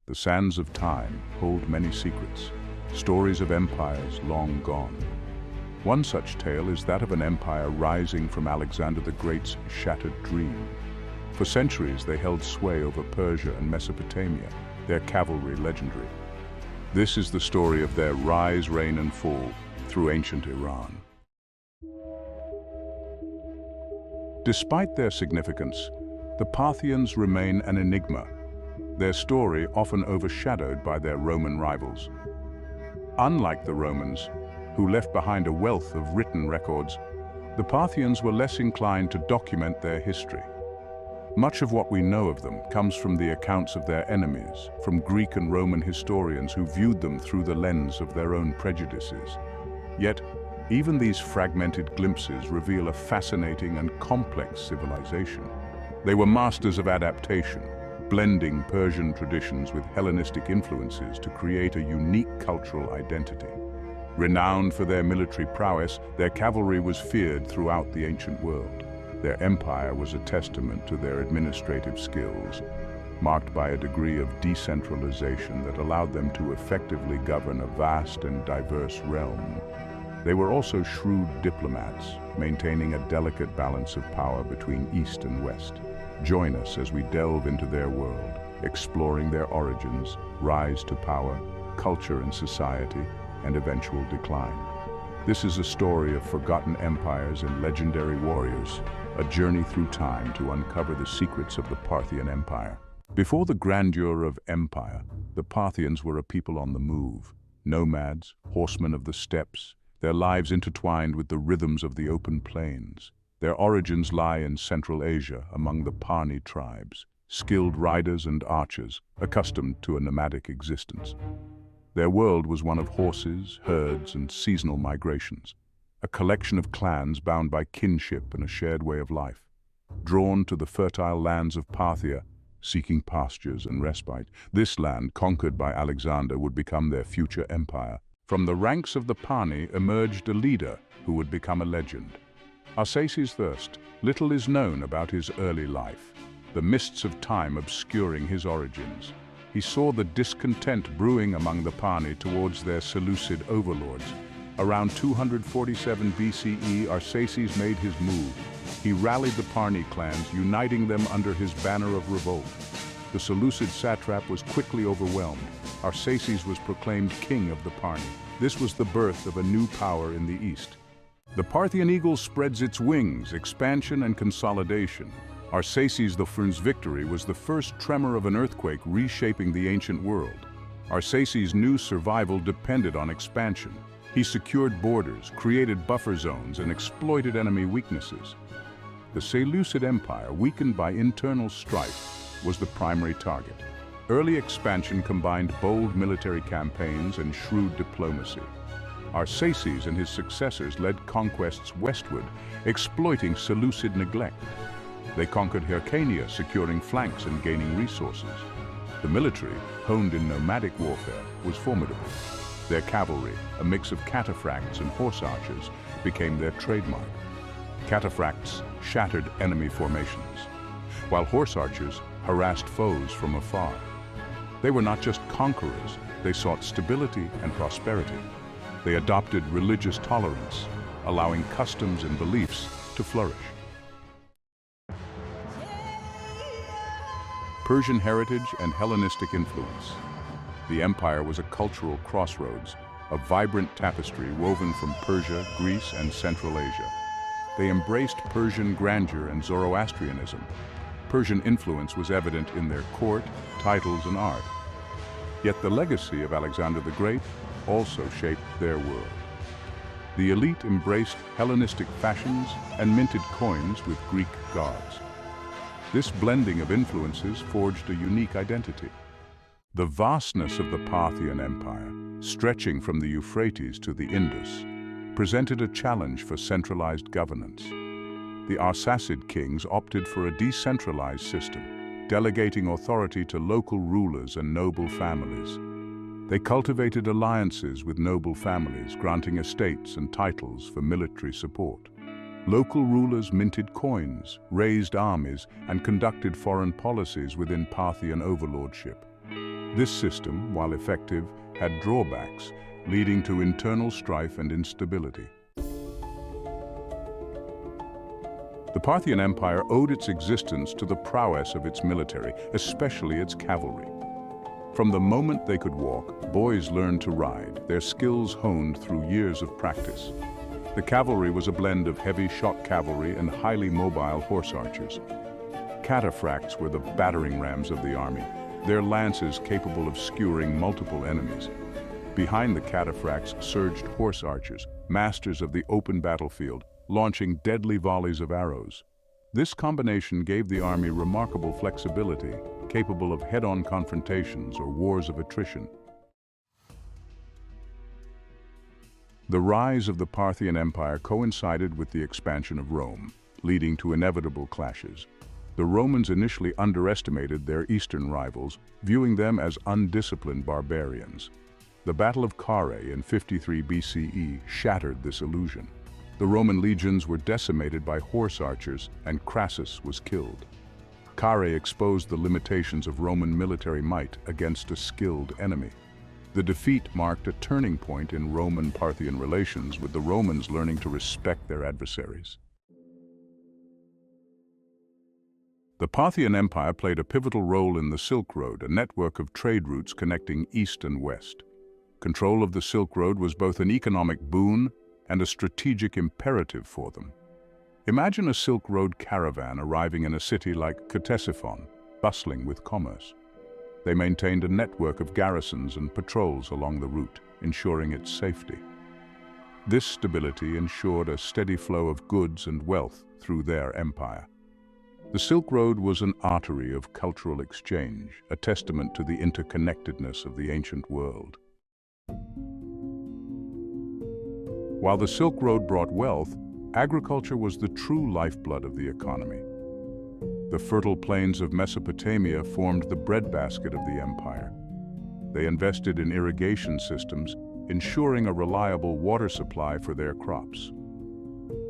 The sands of time hold many secrets, stories of empires long gone. One such tale is that of an empire rising from Alexander the Great's shattered dream. For centuries they held sway over Persia and Mesopotamia, their cavalry legendary. This is the story of their rise, reign, and fall through ancient Iran. Despite their significance, the Parthians remain an enigma, their story often overshadowed by their Roman rivals. Unlike the Romans, who left behind a wealth of written records, the Parthians were less inclined to document their history. Much of what we know of them comes from the accounts of their enemies, from Greek and Roman historians who viewed them through the lens of their own prejudices. Yet, even these fragmented glimpses reveal a fascinating and complex civilization. They were masters of adaptation, blending Persian traditions with Hellenistic influences to create a unique cultural identity. Renowned for their military prowess, their cavalry was feared throughout the ancient world. Their empire was a testament to their administrative skills, marked by a degree of decentralization that allowed them to effectively govern a vast and diverse realm. They were also shrewd diplomats, maintaining a delicate balance of power between East and West. Join us as we delve into their world, exploring their origins, rise to power, culture and society, and eventual decline. This is a story of forgotten empires and legendary warriors, a journey through time to uncover the secrets of the Parthian Empire. Before the grandeur of empire, the Parthians were a people on the move, nomads, horsemen of the steppes, their lives intertwined with the rhythms of the open plains. Their origins lie in Central Asia among the Parni tribes, skilled riders and archers, accustomed to a nomadic existence. Their world was one of horses, herds, and seasonal migrations, a collection of clans bound by kinship and a shared way of life. Drawn to the fertile lands of Parthia, seeking pastures and respite, this land, conquered by Alexander, would become their future empire. From the ranks of the Parni emerged a leader who would become a legend. Arsaces I, little is known about his early life, the mists of time obscuring his origins. He saw the discontent brewing among the Parni towards their Seleucid overlords. Around 247 BCE, Arsaces made his move. He rallied the Parni clans, uniting them under his banner of revolt. The Seleucid satrap was quickly overwhelmed. Arsaces was proclaimed king of the Parni. This was the birth of a new power in the east. The Parthian eagle spreads its wings, expansion and consolidation. Arsaces I's victory was the first tremor of an earthquake reshaping the ancient world. Arsaces knew survival depended on expansion. He secured borders, created buffer zones, and exploited enemy weaknesses. The Seleucid Empire, weakened by internal strife, was the primary target. Early expansion combined bold military campaigns and shrewd diplomacy. Arsaces and his successors led conquests westward, exploiting Seleucid neglect. They conquered Hyrcania, securing flanks and gaining resources. The military, honed in nomadic warfare, was formidable. Their cavalry, a mix of cataphracts and horse archers, became their trademark. Cataphracts shattered enemy formations, while horse archers harassed foes from afar. They were not just conquerors, they sought stability and prosperity. They adopted religious tolerance, allowing customs and beliefs to flourish. Persian heritage and Hellenistic influence. The empire was a cultural crossroads, a vibrant tapestry woven from Persia, Greece, and Central Asia. They embraced Persian grandeur and Zoroastrianism. Persian influence was evident in their court, titles, and art. Yet the legacy of Alexander the Great also shaped their world. The elite embraced Hellenistic fashions and minted coins with Greek gods. This blending of influences forged a unique identity. The vastness of the Parthian Empire, stretching from the Euphrates to the Indus, presented a challenge for centralized governance. The Arsacid kings opted for a decentralized system, delegating authority to local rulers and noble families. They cultivated alliances with noble families, granting estates and titles for military support. Local rulers minted coins, raised armies, and conducted foreign policies within Parthian overlordship. This system, while effective, had drawbacks, leading to internal strife and instability. The Parthian Empire owed its existence to the prowess of its military, especially its cavalry. From the moment they could walk, boys learned to ride, their skills honed through years of practice. The cavalry was a blend of heavy shot cavalry and highly mobile horse archers. Cataphracts were the battering rams of the army, their lances capable of skewering multiple enemies. Behind the cataphracts surged horse archers, masters of the open battlefield, launching deadly volleys of arrows. This combination gave the army remarkable flexibility, capable of head-on confrontations or wars of attrition. The rise of the Parthian Empire coincided with the expansion of Rome, leading to inevitable clashes. The Romans initially underestimated their eastern rivals, viewing them as undisciplined barbarians. The Battle of Carrhae in 53 BCE shattered this illusion. The Roman legions were decimated by horse archers, and Crassus was killed. Carrhae exposed the limitations of Roman military might against a skilled enemy. The defeat marked a turning point in Roman-Parthian relations, with the Romans learning to respect their adversaries. The Parthian Empire played a pivotal role in the Silk Road, a network of trade routes connecting east and west. Control of the Silk Road was both an economic boon and a strategic imperative for them. Imagine a Silk Road caravan arriving in a city like Ctesiphon, bustling with commerce. They maintained a network of garrisons and patrols along the route, ensuring its safety. This stability ensured a steady flow of goods and wealth through their empire. The Silk Road was an artery of cultural exchange, a testament to the interconnectedness of the ancient world. While the Silk Road brought wealth, agriculture was the true lifeblood of the economy. The fertile plains of Mesopotamia formed the breadbasket of the empire. They invested in irrigation systems, ensuring a reliable water supply for their crops.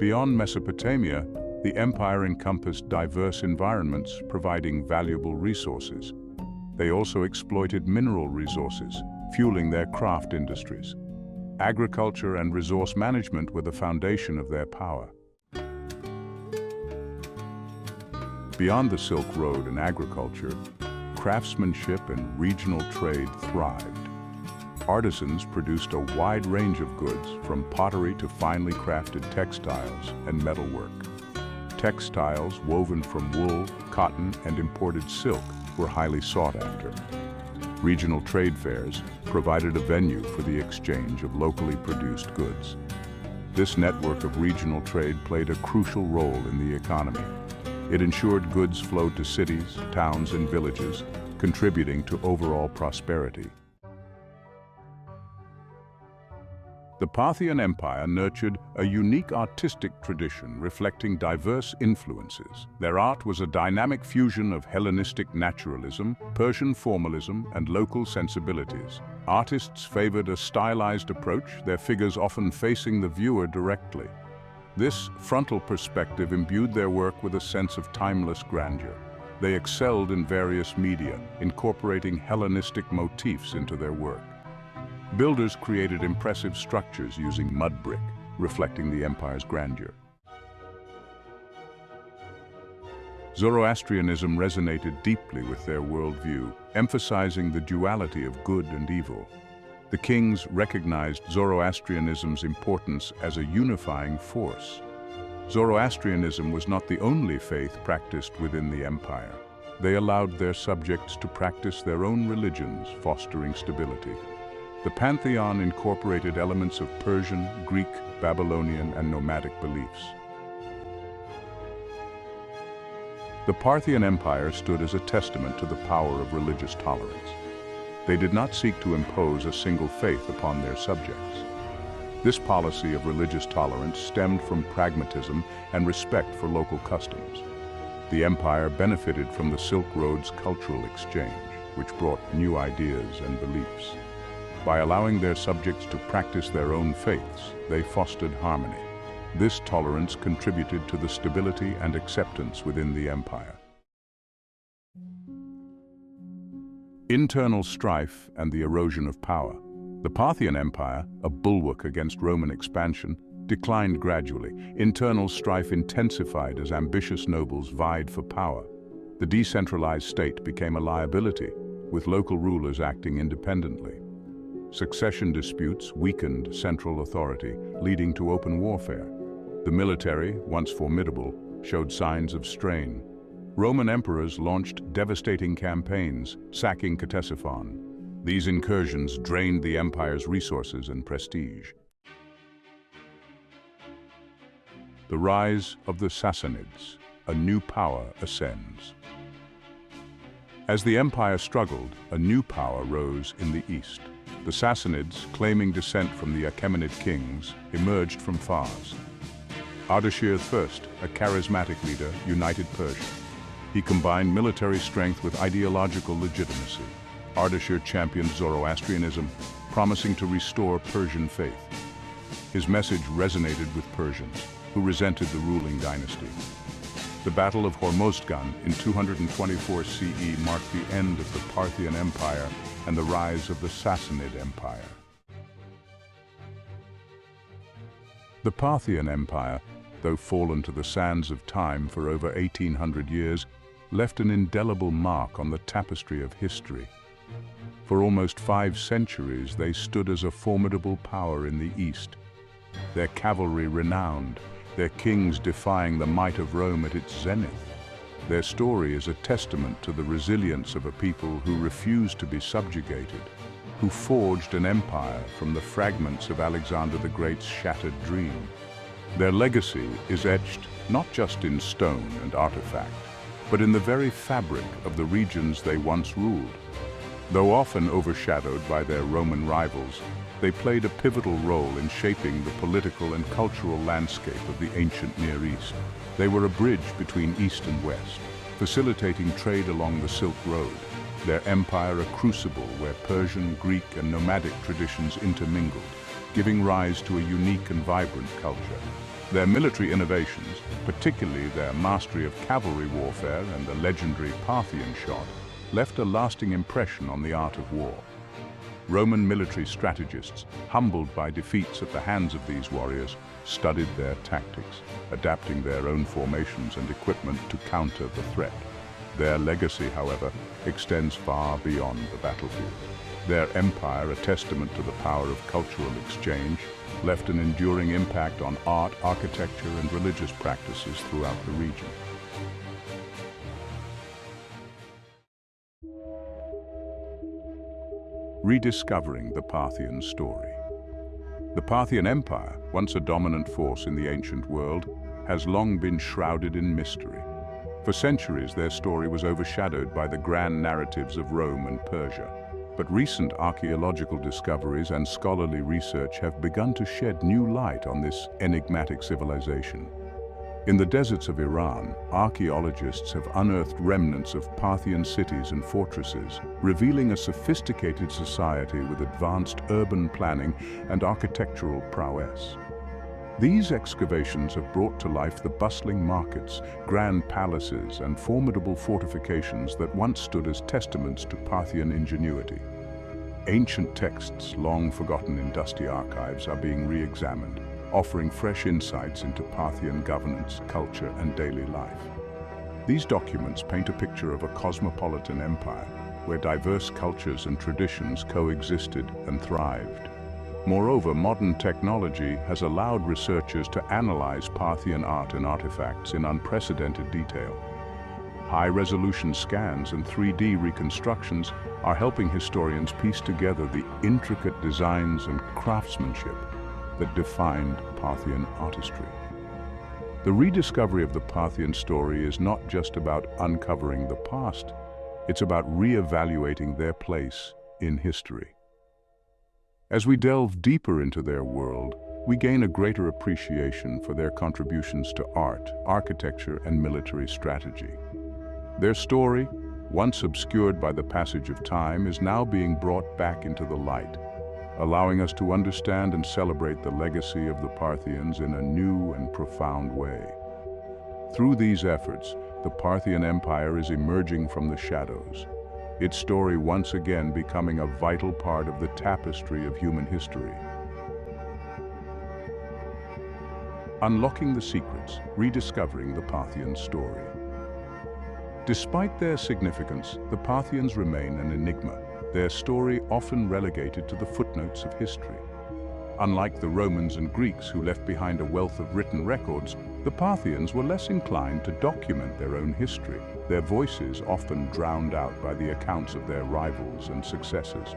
Beyond Mesopotamia, the empire encompassed diverse environments, providing valuable resources. They also exploited mineral resources, fueling their craft industries. Agriculture and resource management were the foundation of their power. Beyond the Silk Road and agriculture, craftsmanship and regional trade thrived. Artisans produced a wide range of goods, from pottery to finely crafted textiles and metalwork. Textiles woven from wool, cotton, and imported silk were highly sought after. Regional trade fairs provided a venue for the exchange of locally produced goods. This network of regional trade played a crucial role in the economy. It ensured goods flowed to cities, towns, and villages, contributing to overall prosperity. The Parthian Empire nurtured a unique artistic tradition reflecting diverse influences. Their art was a dynamic fusion of Hellenistic naturalism, Persian formalism, and local sensibilities. Artists favored a stylized approach, their figures often facing the viewer directly. This frontal perspective imbued their work with a sense of timeless grandeur. They excelled in various media, incorporating Hellenistic motifs into their work. Builders created impressive structures using mud brick, reflecting the empire's grandeur. Zoroastrianism resonated deeply with their worldview, emphasizing the duality of good and evil. The kings recognized Zoroastrianism's importance as a unifying force. Zoroastrianism was not the only faith practiced within the empire. They allowed their subjects to practice their own religions, fostering stability. The pantheon incorporated elements of Persian, Greek, Babylonian, and nomadic beliefs. The Parthian Empire stood as a testament to the power of religious tolerance. They did not seek to impose a single faith upon their subjects. This policy of religious tolerance stemmed from pragmatism and respect for local customs. The empire benefited from the Silk Road's cultural exchange, which brought new ideas and beliefs. By allowing their subjects to practice their own faiths, they fostered harmony. This tolerance contributed to the stability and acceptance within the empire. Internal strife and the erosion of power. The Parthian Empire, a bulwark against Roman expansion, declined gradually. Internal strife intensified as ambitious nobles vied for power. The decentralized state became a liability, with local rulers acting independently. Succession disputes weakened central authority, leading to open warfare. The military, once formidable, showed signs of strain. Roman emperors launched devastating campaigns, sacking Ctesiphon. These incursions drained the empire's resources and prestige. The rise of the Sassanids. A new power ascends. As the empire struggled, a new power rose in the east. The Sassanids, claiming descent from the Achaemenid kings, emerged from Fars. Ardashir I, a charismatic leader, united Persia. He combined military strength with ideological legitimacy. Ardashir championed Zoroastrianism, promising to restore Persian faith. His message resonated with Persians, who resented the ruling dynasty. The Battle of Hormozgan in 224 CE marked the end of the Parthian Empire and the rise of the Sassanid Empire. The Parthian Empire, though fallen to the sands of time for over 1800 years, left an indelible mark on the tapestry of history. For almost 5 centuries, they stood as a formidable power in the East, their cavalry renowned, their kings defying the might of Rome at its zenith. Their story is a testament to the resilience of a people who refused to be subjugated, who forged an empire from the fragments of Alexander the Great's shattered dream. Their legacy is etched not just in stone and artifact, but in the very fabric of the regions they once ruled. Though often overshadowed by their Roman rivals, they played a pivotal role in shaping the political and cultural landscape of the ancient Near East. They were a bridge between East and West, facilitating trade along the Silk Road, their empire a crucible where Persian, Greek, and nomadic traditions intermingled, giving rise to a unique and vibrant culture. Their military innovations, particularly their mastery of cavalry warfare and the legendary Parthian shot, left a lasting impression on the art of war. Roman military strategists, humbled by defeats at the hands of these warriors, studied their tactics, adapting their own formations and equipment to counter the threat. Their legacy, however, extends far beyond the battlefield. Their empire, a testament to the power of cultural exchange, left an enduring impact on art, architecture, and religious practices throughout the region. Rediscovering the Parthian story. The Parthian Empire, once a dominant force in the ancient world, has long been shrouded in mystery. For centuries, their story was overshadowed by the grand narratives of Rome and Persia. But recent archaeological discoveries and scholarly research have begun to shed new light on this enigmatic civilization. In the deserts of Iran, archaeologists have unearthed remnants of Parthian cities and fortresses, revealing a sophisticated society with advanced urban planning and architectural prowess. These excavations have brought to life the bustling markets, grand palaces, and formidable fortifications that once stood as testaments to Parthian ingenuity. Ancient texts, long forgotten in dusty archives, are being re-examined, offering fresh insights into Parthian governance, culture, and daily life. These documents paint a picture of a cosmopolitan empire where diverse cultures and traditions coexisted and thrived. Moreover, modern technology has allowed researchers to analyze Parthian art and artifacts in unprecedented detail. High-resolution scans and 3D reconstructions are helping historians piece together the intricate designs and craftsmanship that defined Parthian artistry. The rediscovery of the Parthian story is not just about uncovering the past, it's about re-evaluating their place in history. As we delve deeper into their world, we gain a greater appreciation for their contributions to art, architecture, and military strategy. Their story, once obscured by the passage of time, is now being brought back into the light, allowing us to understand and celebrate the legacy of the Parthians in a new and profound way. Through these efforts, the Parthian Empire is emerging from the shadows, its story once again becoming a vital part of the tapestry of human history. Unlocking the secrets, rediscovering the Parthian story. Despite their significance, the Parthians remain an enigma, their story often relegated to the footnotes of history. Unlike the Romans and Greeks who left behind a wealth of written records, the Parthians were less inclined to document their own history, their voices often drowned out by the accounts of their rivals and successors.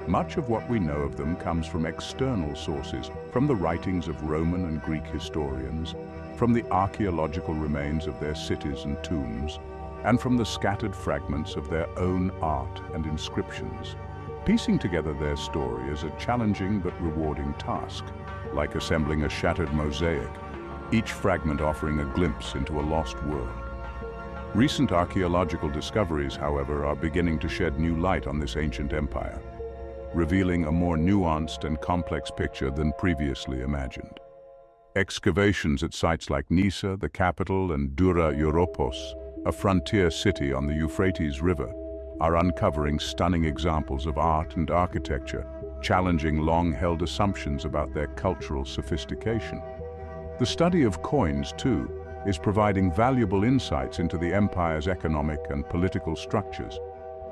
Much of what we know of them comes from external sources, from the writings of Roman and Greek historians, from the archaeological remains of their cities and tombs, and from the scattered fragments of their own art and inscriptions. Piecing together their story is a challenging but rewarding task, like assembling a shattered mosaic, each fragment offering a glimpse into a lost world. Recent archaeological discoveries, however, are beginning to shed new light on this ancient empire, revealing a more nuanced and complex picture than previously imagined. Excavations at sites like Nisa, the capital, and Dura Europos, a frontier city on the Euphrates River, are uncovering stunning examples of art and architecture, challenging long-held assumptions about their cultural sophistication. The study of coins, too, is providing valuable insights into the empire's economic and political structures,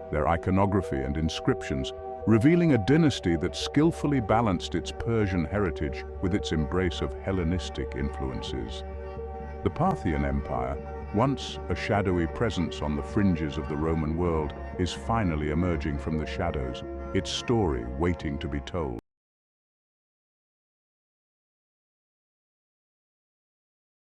their iconography and inscriptions, revealing a dynasty that skillfully balanced its Persian heritage with its embrace of Hellenistic influences. The Parthian Empire, once a shadowy presence on the fringes of the Roman world, is finally emerging from the shadows, its story waiting to be told.